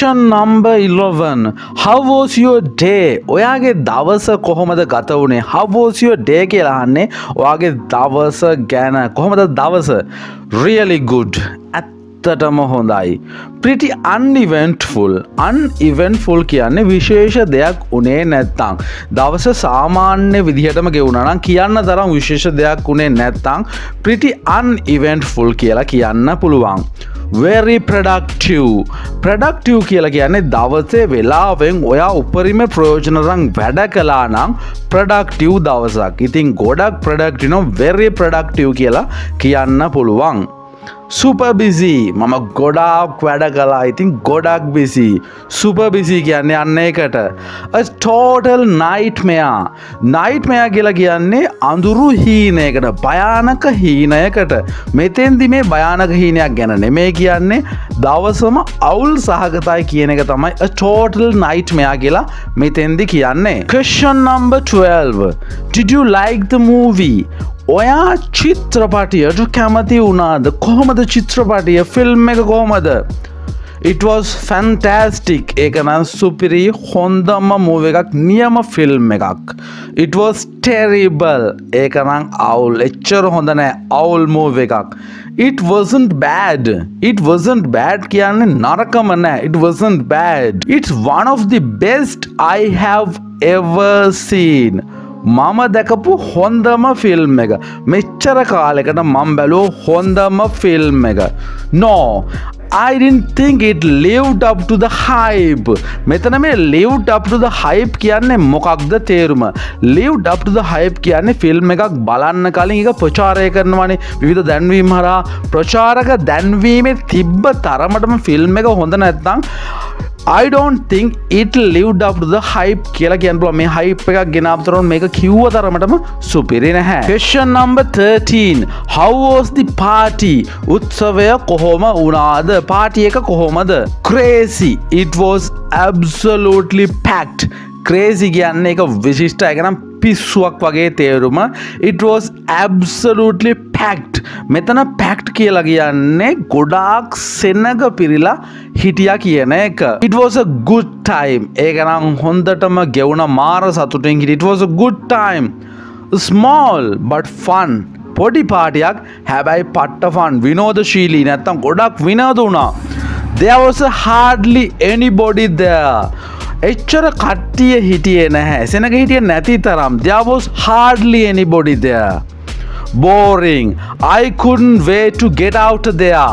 Question number 11. How was your day? ඔයාගේ දවස කොහොමද ගත වුනේ? How was your day කියලා අහන්නේ. ඔයාගේ දවස ගැන කොහොමද දවස? Really good. ඇත්තටම හොඳයි. Pretty uneventful. Uneventful කියන්නේ විශේෂ දෙයක් උනේ නැත්තම්. දවස සාමාන්‍ය විදිහටම ගෙවුණා නම් කියන්න තරම් විශේෂ දෙයක් උනේ නැත්තම් pretty uneventful කියලා කියන්න පුළුවන්. Very productive. Productive කියලා කියන්නේ දවසේ වෙලාවෙන් ඔයා උපරිම ප්‍රයෝජන අරන් වැඩ කළා නම් productive දවසක්. ඉතින් ගොඩක් productive නම් very productive කියලා කියන්න පුළුවන්. Super busy. මම ගොඩාක් වැඩ කළා. ඉතින් ගොඩක් busy. Super busy කියන්නේ අන්න ඒකට. A total nightmare. Nightmare කියලා කියන්නේ අඳුරු හීනයකට, භයානක හීනයකට. මෙතෙන්දි මේ භයානක හීනයක් ගැන නෙමෙයි කියන්නේ දවසම අවුල් සහගතයි කියන එක තමයි a total nightmare කියලා මෙතෙන්දි කියන්නේ. Question number 12. Did you like the movie? ඔයා චිත්‍රපටියට කැමති වුණාද? කොහොමද චිත්‍රපටිය ෆිල්ම් එක කොහොමද? It was fantastic. ඒක නම් සුපිරි හොඳම මූවි එකක්, නියම ෆිල්ම් එකක්. It was terrible. ඒක නම් අවුල්, එච්චර හොඳ නෑ, අවුල් මූවි එකක්. It wasn't bad. It wasn't bad කියන්නේ නරකම නෑ. It wasn't bad. It's one of the best I have ever seen. මම දැකපු හොඳම ෆිල්ම් එක. මෙච්චර කාලෙකට මම බැලුව හොඳම ෆිල්ම් එක. No, I didn't think it lived up to the hype. මෙතන මේ lived up to the hype කියන්නේ මොකක්ද තේරුම? Lived up to the hype කියන්නේ ෆිල්ම් එකක් බලන්න කලින් ඒක ප්‍රචාරය කරනවානේ. විවිධ දැන්වීම් හරහා ප්‍රචාරක දැන්වීමේ තිබ්බ තරමටම ෆිල්ම් එක හොඳ නැත්නම් I don't think it lived up to the hype කියලා කියන්න පුළුවන්. මේ hype එකක් ගෙන අපතරොන් මේක කිව්ව තරමටම සුපිරි නැහැ. Question number 13. How was the party? උත්සවය කොහොම වුණාද? party එක කොහොමද? Crazy. It was absolutely packed. Crazy කියන්නේ එක විශිෂ්ට එක නම් පිස්සුවක් වගේ තේරුම. It was absolutely packed. මෙතන packed කියලා කියන්නේ ගොඩාක් සෙනග පිරීලා හිටියා කියන එක. It was a good time. ඒක නම් හොඳටම ගෙවුණ මාර සතුටින් හිටියා. It was a good time. Small but fun. පොඩි පාටියක් හැබැයි පට්ට fun. විනෝදශීලී නැත්තම් ගොඩක් විනෝද වුණා. There was hardly anybody there. එච්චර කට්ටිය හිටියේ නැහැ. සෙනග හිටියේ නැති තරම්. There was hardly anybody there. Boring. I couldn't wait to get out there.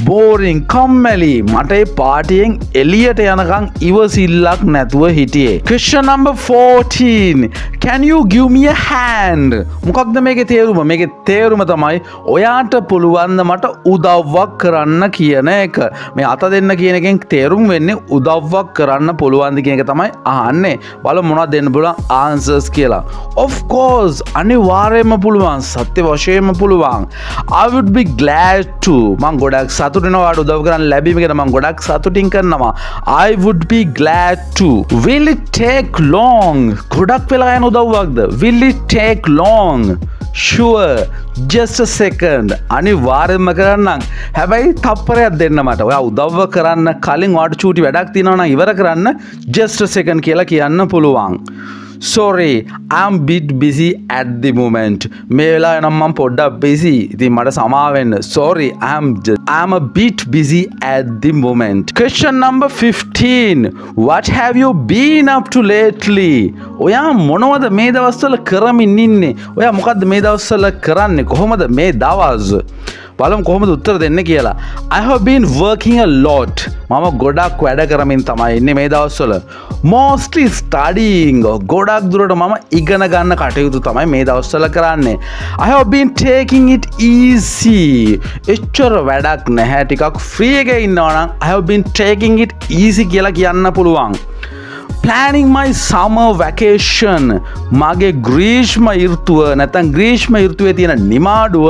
Boring. කම්මැලි. මට ඒ පාටියෙන් එළියට යනකම් ඉවසිල්ලක් නැතුව හිටියේ. Question number 14. Can you give me a hand? මොකක්ද මේකේ තේරුම? මේකේ තේරුම තමයි ඔයාට පුළුවන් ද මට උදව්වක් කරන්න කියන එක. මේ අත දෙන්න කියන එකෙන් තේරුම් වෙන්නේ උදව්වක් කරන්න පුළුවන්ද කියන එක තමයි අහන්නේ. බලමු මොනවද දෙන්න පුළුවන් answers කියලා. Of course. අනිවාර්යයෙන්ම පුළුවන්. සත්‍ය වශයෙන්ම පුළුවන්. I would be glad to. මම ගොඩක් සතුටු වෙනවා උදව් කරන්න ලැබීම ගැන මම ගොඩක් සතුටින් කරනවා. I would be glad to. Will it take long? ගොඩක් වෙලා යන උදව්වක්ද? Will it take long? Sure. Just a second. අනිවාර්යයෙන්ම කරන්නම්. හැබැයි තප්පරයක් දෙන්න මට. ඔයා උදව්ව කරන්න කලින් ඔයාට චූටි වැඩක් තියෙනවා නම් ඉවර කරන්න just a second කියලා කියන්න පුළුවන්. Sorry, I'm bit busy at the moment. මේ වෙලාවේ නම් මම පොඩ්ඩක් busy. ඉතින් මට සමාව වෙන්න. Sorry, I'm a bit busy at the moment. Question number 15. What have you been up to lately? ඔයා මොනවද මේ දවස්වල කරමින් ඉන්නේ? ඔයා මොකද්ද මේ දවස්වල කරන්නේ? කොහොමද මේ දවස්? බලමු කොහොමද උත්තර දෙන්න කියලා. I have been working a lot. මම ගොඩක් වැඩ කරමින් තමයි ඉන්නේ මේ දවස්වල. Mostly studying. ගොඩක් දුරට මම ඉගෙන ගන්න කටයුතු තමයි මේ දවස්වල කරන්නේ. I have been taking it easy. එච්චර වැඩක් නැහැ. ටිකක් free එකේ ඉන්නවා නම් I have been taking it easy කියලා කියන්න පුළුවන්. Planning my summer vacation. මගේ ග්‍රීෂ්ම ඍතුව නැත්නම් ග්‍රීෂ්ම ඍතුවේ තියෙන නිමාඩුව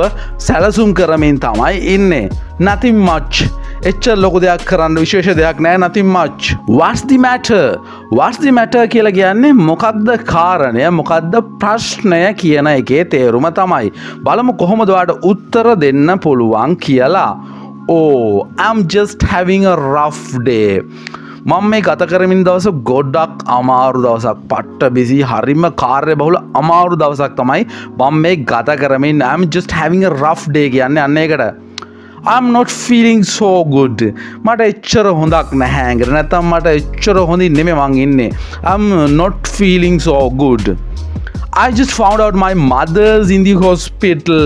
සැලසුම් කරමින් තමයි ඉන්නේ. Nothing much. එච්චර ලොකු දෙයක් කරන්න විශේෂ දෙයක් නැහැ. Nothing much. What's the matter? What's the matter කියලා කියන්නේ මොකක්ද කාරණය, මොකක්ද ප්‍රශ්නය කියන එකේ තේරුම තමයි. බලමු කොහොමද ඔයාලට උත්තර දෙන්න පුළුවන් කියලා. Oh, I'm just having a rough day. මම මේ ගත කරමින් දවස ගොඩක් අමාරු දවසක් පට්ට බිසි හරිම කාර්ය බහුල අමාරු දවසක් තමයි මම මේ ගත කරමින් I'm just having a rough day කියන්නේ අන්න ඒකට I'm not feeling so good මට එච්චර හොඳක් නැහැ අංගර නැත්තම් මට එච්චර හොඳින් නෙමෙයි මං ඉන්නේ I'm not feeling so good I just found out my mother's in the hospital.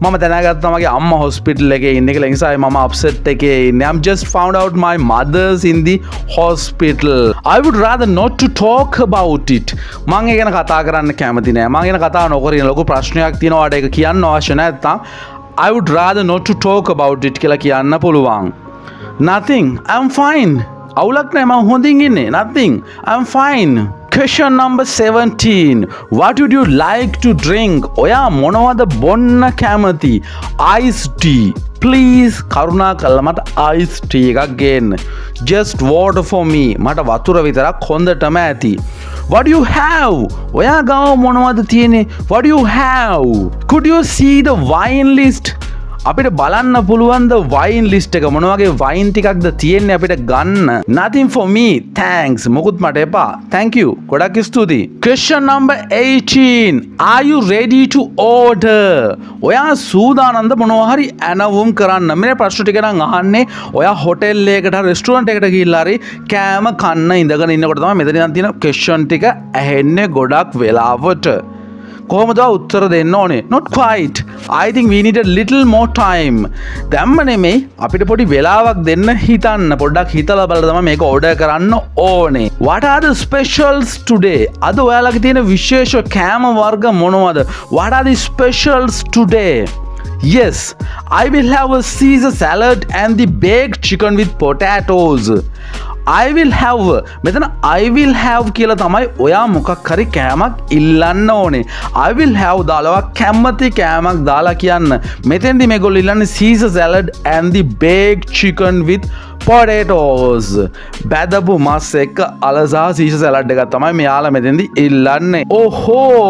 මම දැනගත්තා මගේ අම්මා hospital එකේ ඉන්නේ කියලා නිසා මම upset එකේ ඉන්නේ. I'm just found out my mother's in the hospital. I would rather not to talk about it. මම ඒ ගැන කතා කරන්න කැමති නෑ. මම ගැන කතා නොකර ඉන්න ලොකු ප්‍රශ්නයක් තියෙනවාට ඒක කියන්න අවශ්‍ය නැත්තම් I would rather not to talk about it කියලා කියන්න පුළුවන්. Nothing. I'm fine. අවුලක් නෑ මම හොඳින් ඉන්නේ. Nothing. I'm fine. Question number 17. What would you like to drink? ඔයා මොනවද බොන්න කැමති? Iced tea. Please කරුණා කරලා මට iced tea එකක් ගේන්න. Just water for me. මට වතුර විතරක් හොඳටම ඇති. What do you have? ඔයා ගාව මොනවද තියෙන්නේ? What do you have? Could you see the wine list? අපිට බලන්න පුළුවන් ද වයින් ලිස්ට් එක මොන වගේ වයින් ටිකක්ද තියෙන්නේ අපිට ගන්න nothing for me thanks මොකුත් මට එපා thank you ගොඩක් ස්තුතියි question number 18 are you ready to order ඔයා සූදානම්ද මොනවා හරි ඇනවුම් කරන්න මේ ප්‍රශ්න ටික නම් අහන්නේ ඔයා හොටෙල් එකකට රෙස්ටුරන්ට් එකකට ගිහිල්ලා හරි කෑම කන්න ඉඳගෙන ඉන්නකොට තමයි මෙතන නම් තියෙන question ටික ඇහෙන්නේ ගොඩක් වෙලාවට කොහොමද උත්තර දෙන්න ඕනේ not quite I think we need a little more time දැම්ම නෙමෙයි අපිට පොඩි වෙලාවක් දෙන්න හිතන්න පොඩ්ඩක් හිතලා බලලා තමයි මේක ඕඩර් කරන්න ඕනේ what are the specials today අද ඔයාලගේ තියෙන විශේෂ කෑම වර්ග මොනවද what are the specials today yes I will have a Caesar salad and the baked chicken with potatoes I will have මෙතන I will have කියලා තමයි ඔයා මොකක් හරි කෑමක් ඉල්ලන්න ඕනේ I will have දාලා කැමති කෑමක් දාලා කියන්න මෙතෙන්දි මේගොල්ලෝ ඉල්ලන්නේ Caesar salad and the baked chicken with potatoes බැදපු මස් එක්ක අලසා Caesar salad එකක් තමයි මෙයාලා මෙතෙන්දි ඉල්ලන්නේ ඕහෝ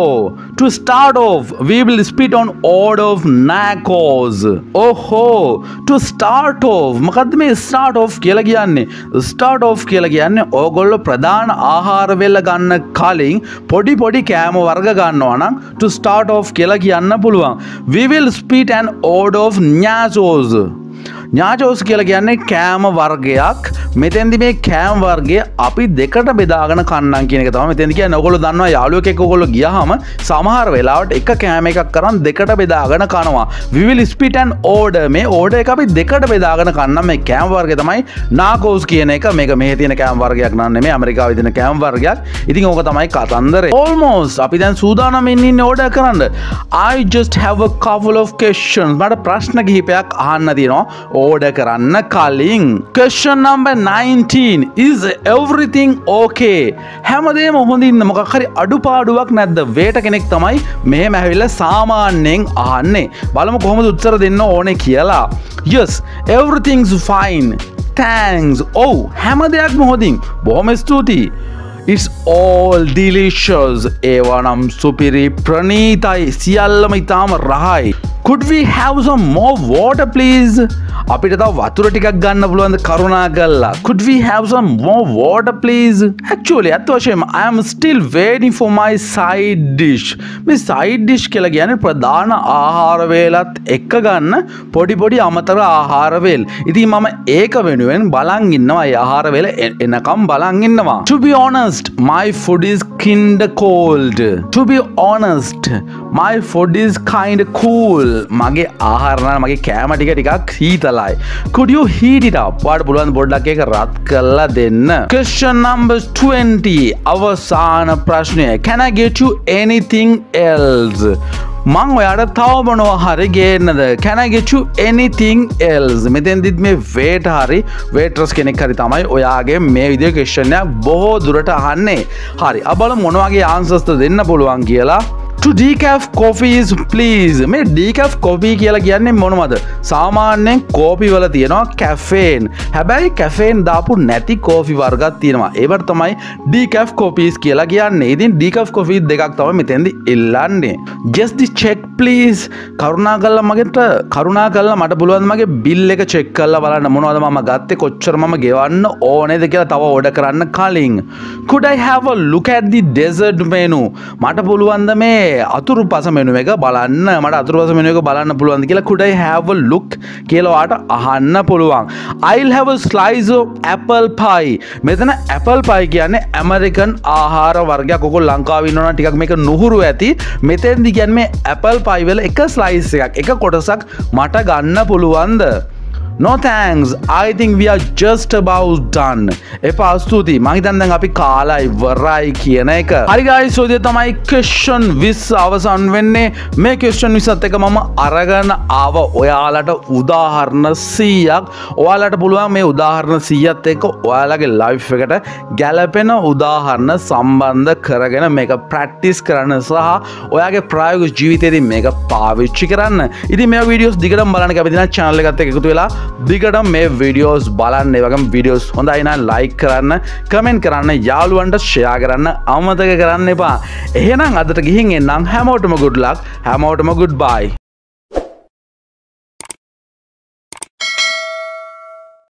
to start off we will spit on order of nachos ඕහෝ to start off මොකද්ද මේ start off කියලා කියන්නේ start off කියලා කියන්නේ ඕගොල්ලෝ ප්‍රධාන ආහාර වේල ගන්න කලින් පොඩි පොඩි කෑම වර්ග ගන්නවා නම් to start off කියලා කියන්න පුළුවන් we will spit an order of nachos ඥාචෝස් කියලා කියන්නේ කෑම වර්ගයක් මෙතෙන්දි මේ කෑම වර්ගය අපි දෙකට බෙදාගෙන කන්නම් කියන එක තමයි මෙතෙන්දි කියන්නේ ඔයගොල්ලෝ දන්නවා යාළුවෙක් එක්ක ඔයගොල්ලෝ ගියාම සමහර වෙලාවට එක කෑම එකක් කරන් දෙකට බෙදාගෙන කනවා we will split an order මේ order එක අපි දෙකට බෙදාගෙන කන්නම් මේ කෑම වර්ගය තමයි නාකෝස් කියන එක මේක මෙහි තියෙන කෑම වර්ගයක් නන් නෙමෙයි ඇමරිකාවේ තියෙන කෑම වර්ගයක් ඉතින් ඕක තමයි කතන්දරේ almost අපි දැන් සූදානම් ඉන්නේ order කරන්න I just have a couple of questions මට ප්‍රශ්න කිහිපයක් අහන්න තියෙනවා order කරන්න කලින් question number 19 is everything okay හැමදේම හොඳින් මොකක් හරි අඩුපාඩුවක් නැද්ද වේට කෙනෙක් තමයි මෙහෙම ඇවිල්ලා සාමාන්‍යයෙන් අහන්නේ බලමු කොහොමද උත්තර දෙන්න ඕනේ කියලා yes everything's fine thanks oh හැම දෙයක්ම හොඳින් බොහොම ස්තුතියි It's all delicious ඒවා නම් සුපිරි ප්‍රණීතයි සියල්ලම ඉතාම රහයි Could we have some more water please අපිට තව වතුර ටිකක් ගන්න පුළුවන්ද කරුණාකරලා Could we have some more water please Actually අත් වශයෙන්ම I am still waiting for my side dish මේ side dish කියලා කියන්නේ ප්‍රධාන ආහාර වේලත් එක්ක ගන්න පොඩි පොඩි අමතර ආහාර වේල් ඉතින් මම ඒක වෙනුවෙන් බලන් ඉන්නවා ඒ ආහාර වේල එනකම් බලන් ඉන්නවා To be honest my food is kinda cold To be honest my food is kinda cool මගේ ආහාර නම් මගේ කෑම ටිකක් සීතලයි Could you heat it up ඔයාලට පුළුවන් පොඩ්ඩක් ඒක රත් කරලා දෙන්න Question number 20 අවසාන ප්‍රශ්නය Can I get you anything else මං ඔයාට තව මොනවා හරි ගේන්නද Can I get you anything else මෙතෙන්දිත් මේ වේට හරි වේට්‍රස් කෙනෙක් හරි තමයි ඔයාගේ මේ විදිහේ ක්වෙස්චන් එකක් බොහෝ දුරට අහන්නේ හරි අපි බලමු මොන වගේ ආන්සර්ස්ද දෙන්න පුළුවන් කියලා to decaf coffees please. මේ decaf coffee කියලා කියන්නේ මොනවද? සාමාන්‍යයෙන් කෝපි වල තියෙනවා caffeine. හැබැයි caffeine දාපු නැති කෝපි වර්ගයක් තියෙනවා. ඒවට තමයි decaf coffees කියලා කියන්නේ. ඉතින් decaf coffee දෙකක් තමයි මෙතෙන්දි ඉල්ලන්නේ. just the check please. කරුණාකරලා මට පුළුවන් මගේ bill එක check කරලා බලන්න මොනවද මම ගත්තේ කොච්චර මම ගෙවන්න ඕනේද කියලා තව order කරන්න කලින්. could I have a look at the dessert menu? මට පුළුවන් ද මේ අතුරු පස මෙනු එක බලන්න මට අතුරු පස මෙනු එක බලන්න පුළුවන්ද කියලා could I have a look කියලා ඔයාට අහන්න පුළුවන්. I'll have a slice of apple pie. මෙතන apple pie කියන්නේ ඇමරිකන් ආහාර වර්ගයක්. ඔක ලංකාවේ ඉන්නවා නම් ටිකක් මේක නුහුරු ඇති. මෙතෙන්දි කියන්නේ මේ apple pie වල එක slice එකක් එක කොටසක් මට ගන්න පුළුවන්ද? No thanks. I think we are just about done. එපා ස්තුතියි. මං හිතන්නේ දැන් අපි කාලා ඉවරයි කියන එක. හරි guys, so තමයි question 20 අවසන් වෙන්නේ. මේ question 20ත් එක මම අරගෙන ආව ඔයාලට උදාහරණ 100ක්. ඔයාලට පුළුවන් මේ උදාහරණ 100ත් එක්ක ඔයාලගේ life එකට ගැලපෙන උදාහරණ සම්බන්ධ කරගෙන මේක practice කරන්න සහ ඔයාගේ ප්‍රායෝගික ජීවිතයේදී මේක පාවිච්චි කරන්න. ඉතින් මේ වීඩියෝස් දිගටම බලන්න කැමති නම් channel එකත් එක්ක එකතු වෙලා දිගටම මේ වීඩියෝස් බලන්න. ඒ වගේම වීඩියෝස් හොඳයි නම් like කරන්න, comment කරන්න, යාළුවන්ට share කරන්න අමතක කරන්න එපා. එහෙනම් අදට ගිහින් එන්නම්. හැමෝටම good luck. හැමෝටම goodbye.